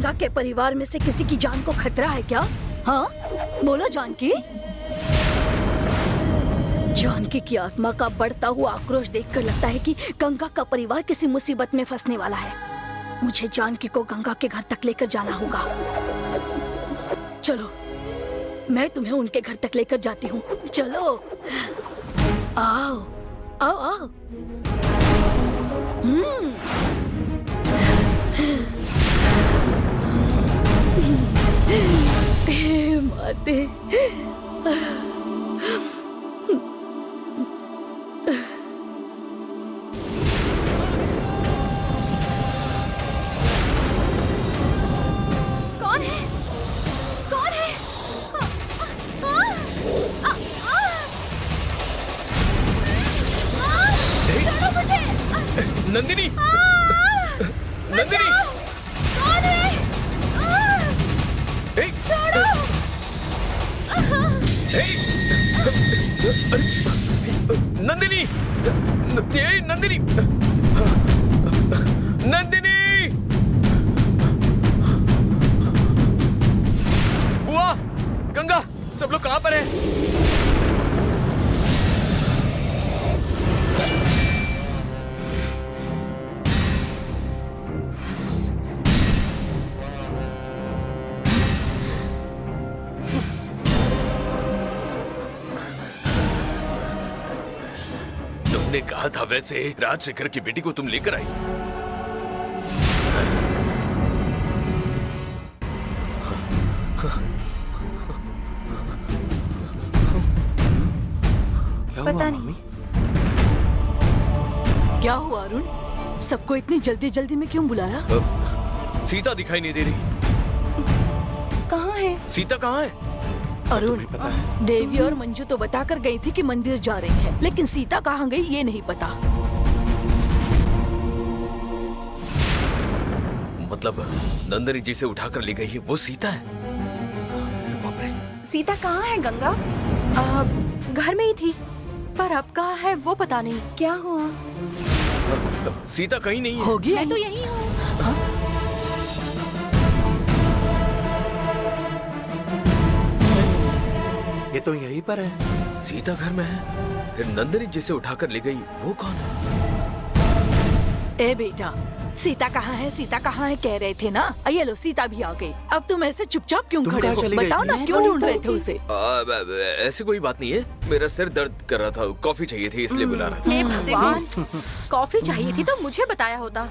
गंगा के परिवार में से किसी की जान को खतरा है क्या? हाँ, बोलो जानकी। जानकी की आत्मा का बढ़ता हुआ आक्रोश देखकर लगता है कि गंगा का परिवार किसी मुसीबत में फंसने वाला है। मुझे जानकी को गंगा के घर तक लेकर जाना होगा। चलो, मैं तुम्हें उनके घर तक लेकर जाती हूँ। चलो, आओ, आओ, आओ। हे माते। कौन है? कौन है? छोड़ो मुझे! नंदिनी! नंदिनी! कौन है? ए! छोड़ो! ए! नंदिनी! ए, नंदिनी! नंदिनी! बुआ! गंगा! सब लोग कहाँ पर हैं? तुमने कहा था वैसे राजशेखर की बेटी को तुम लेकर आई। पता नहीं। क्या हुआ अरुण? सबको इतनी जल्दी जल्दी में क्यों बुलाया? सीता दिखाई नहीं दे रही। कहाँ है? सीता कहाँ है? अरुण, देवी और मंजू तो बताकर गई थी कि मंदिर जा रही है, लेकिन सीता कहाँ गई ये नहीं पता। मतलब नंदिनी जी से उठाकर ले गई है वो सीता है? बाप रे। सीता कहाँ है गंगा? घर में ही थी, पर अब कहाँ है वो पता नहीं। क्या हुआ? सीता कहीं नहीं है। होगी मैं तो यही हूँ। ये तो यहीं पर है। सीता घर में है, फिर नंदिनी जिसे उठाकर ले गई वो कौन है? ए बेटा, सीता कहाँ है, सीता कहाँ है कह रहे थे ना? ये लो, सीता भी आ गई। अब तुम ऐसे चुपचाप क्यों तुम खड़े कहाँ हो? चली गई बताओ थी? ना, क्यों ढूंढ रहे थे उसे? ऐसी कोई बात नहीं है, मेरा सिर दर्द कर रहा था, कॉफी चाहिए थी इसलिए बुला रहा था। हे भगवान, कॉफी चाहिए थी तो मुझे बताया होता।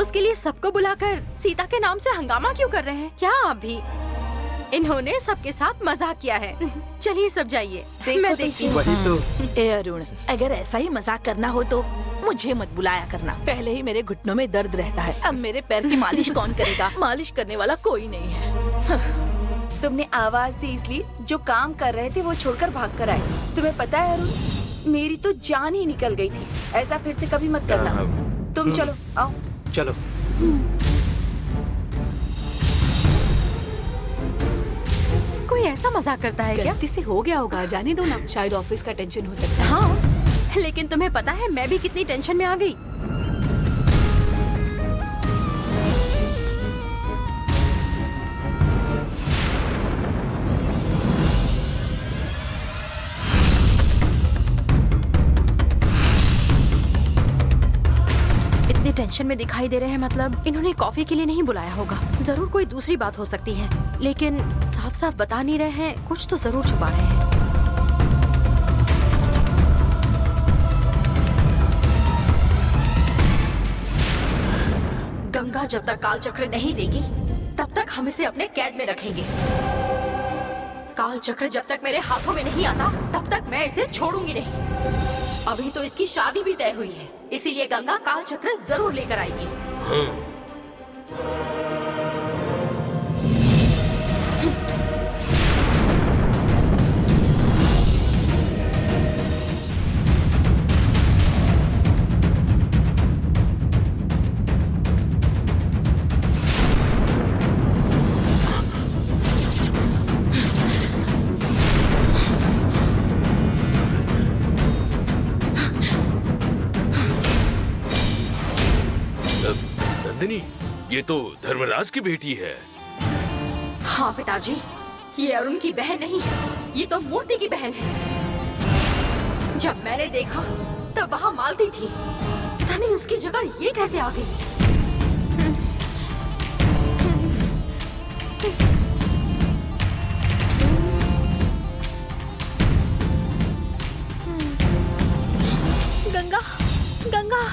उसके लिए सबको बुलाकर सीता के नाम से हंगामा क्यों कर रहे हैं? क्या अभी इन्होंने सबके साथ मजाक किया है। चलिए सब जाइए, मैं देखती हूँ। वही तो। ए अरुण, अगर ऐसा ही मजाक करना हो तो मुझे मत बुलाया करना। पहले ही मेरे घुटनों में दर्द रहता है, अब मेरे पैर की मालिश कौन करेगा? मालिश करने वाला कोई नहीं है। तुमने आवाज दी इसलिए जो काम कर रहे थे वो छोड़कर भाग कर आए। तुम्हें पता है अरुण, मेरी तो जान ही निकल गई थी। ऐसा फिर से कभी मत करना। तुम चलो, आओ। चलो। कोई ऐसा मजाक करता है क्या? गलती से हो गया होगा, जाने दो ना, शायद ऑफिस का टेंशन हो सकता है। हाँ, लेकिन तुम्हें पता है मैं भी कितनी टेंशन में आ गई। इतने टेंशन में दिखाई दे रहे हैं, मतलब इन्होंने कॉफी के लिए नहीं बुलाया होगा। जरूर कोई दूसरी बात हो सकती है, लेकिन साफ साफ बता नहीं रहे हैं, कुछ तो जरूर छुपा रहे हैं। गंगा जब तक काल चक्र नहीं देगी तब तक हम इसे अपने कैद में रखेंगे। काल चक्र जब तक मेरे हाथों में नहीं आता तब तक मैं इसे छोड़ूंगी नहीं। अभी तो इसकी शादी भी तय हुई है, इसीलिए गंगा काल चक्र जरूर लेकर आएगी। नंदिनी, ये तो धर्मराज की बेटी है। हाँ पिताजी, ये अरुण की बहन नहीं है, ये तो मूर्ति की बहन है। जब मैंने देखा तब वहाँ मालती थी, पता नहीं उसकी जगह ये कैसे आ गई। गंगा, गंगा।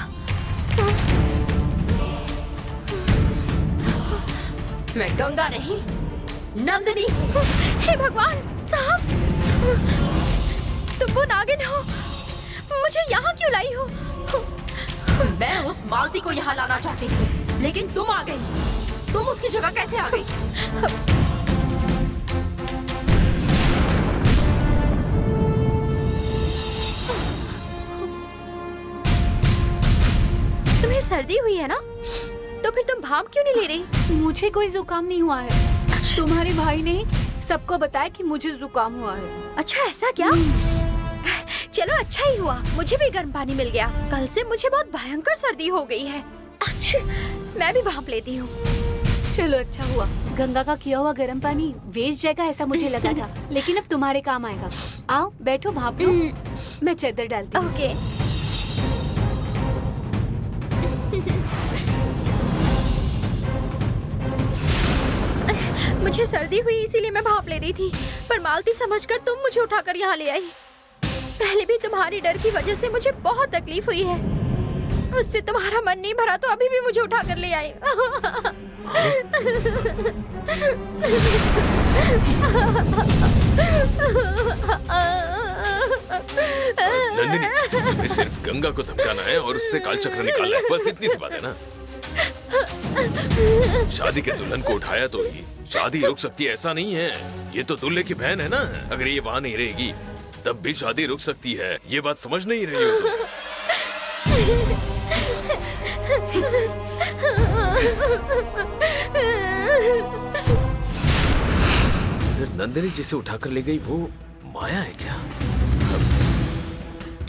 मैं गंगा नहीं, नंदिनी। हे भगवान, साहब, तुम वो नागिन हो, मुझे यहाँ क्यों लाई हो? मैं उस मालती को यहाँ लाना चाहती थी, लेकिन तुम आ गई। तुम उसकी जगह कैसे आ गई? तुम्हें सर्दी हुई है ना? तो फिर तुम भाप क्यों नहीं ले रही? मुझे कोई जुकाम नहीं हुआ है। तुम्हारे भाई ने सबको बताया कि मुझे जुकाम हुआ है। अच्छा, ऐसा क्या? चलो अच्छा ही हुआ, मुझे भी गर्म पानी मिल गया। कल से मुझे बहुत भयंकर सर्दी हो गई है। अच्छा, मैं भी भाप लेती हूँ। चलो अच्छा हुआ। गंगा का किया हुआ गर्म पानी वेस्ट जाएगा ऐसा मुझे लगा था, लेकिन अब तुम्हारे काम आएगा। आओ बैठो, भाप लो। मैं चादर डालती हूँ। ओके। मुझे सर्दी हुई इसीलिए मैं भाप ले रही थी, पर मालती समझकर तुम मुझे उठाकर यहाँ ले आई। पहले भी तुम्हारी डर की वजह से मुझे बहुत तकलीफ हुई है। उससे तुम्हारा मन नहीं भरा तो अभी भी मुझे उठाकर ले आई। नंदिनी, तुम्हें सिर्फ गंगा को धमकाना है और उससे कालचक्र निकालना है, बस इतनी सी बात है ना। शादी के दुल्हन को उठाया तो ही शादी रुक सकती है ऐसा नहीं है। ये तो दूल्हे की बहन है ना, अगर ये वहाँ नहीं रहेगी तब भी शादी रुक सकती है। ये बात समझ नहीं रही हो तुम। फिर नंदिनी जिसे उठाकर ले गई वो माया है क्या?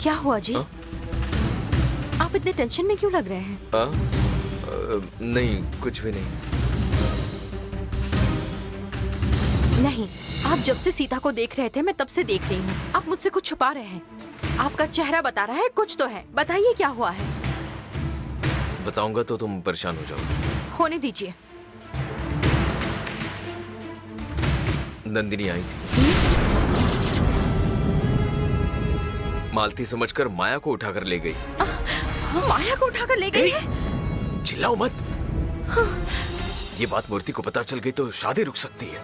क्या हुआ जी? हाँ? आप इतने टेंशन में क्यों लग रहे हैं? नहीं, कुछ भी नहीं। नहीं, आप जब से सीता को देख रहे थे मैं तब से देख रही हूँ। आप मुझसे कुछ छुपा रहे हैं। आपका चेहरा बता रहा है कुछ तो है। बताइए क्या हुआ है? बताऊंगा तो तुम परेशान हो जाओगे। होने दीजिए। नंदिनी आई थी, मालती समझकर माया को उठाकर ले गई। माया को उठाकर ले गई है? चिल्लाओ मत। ये बात मूर्ति को पता चल गई तो शादी रुक सकती है।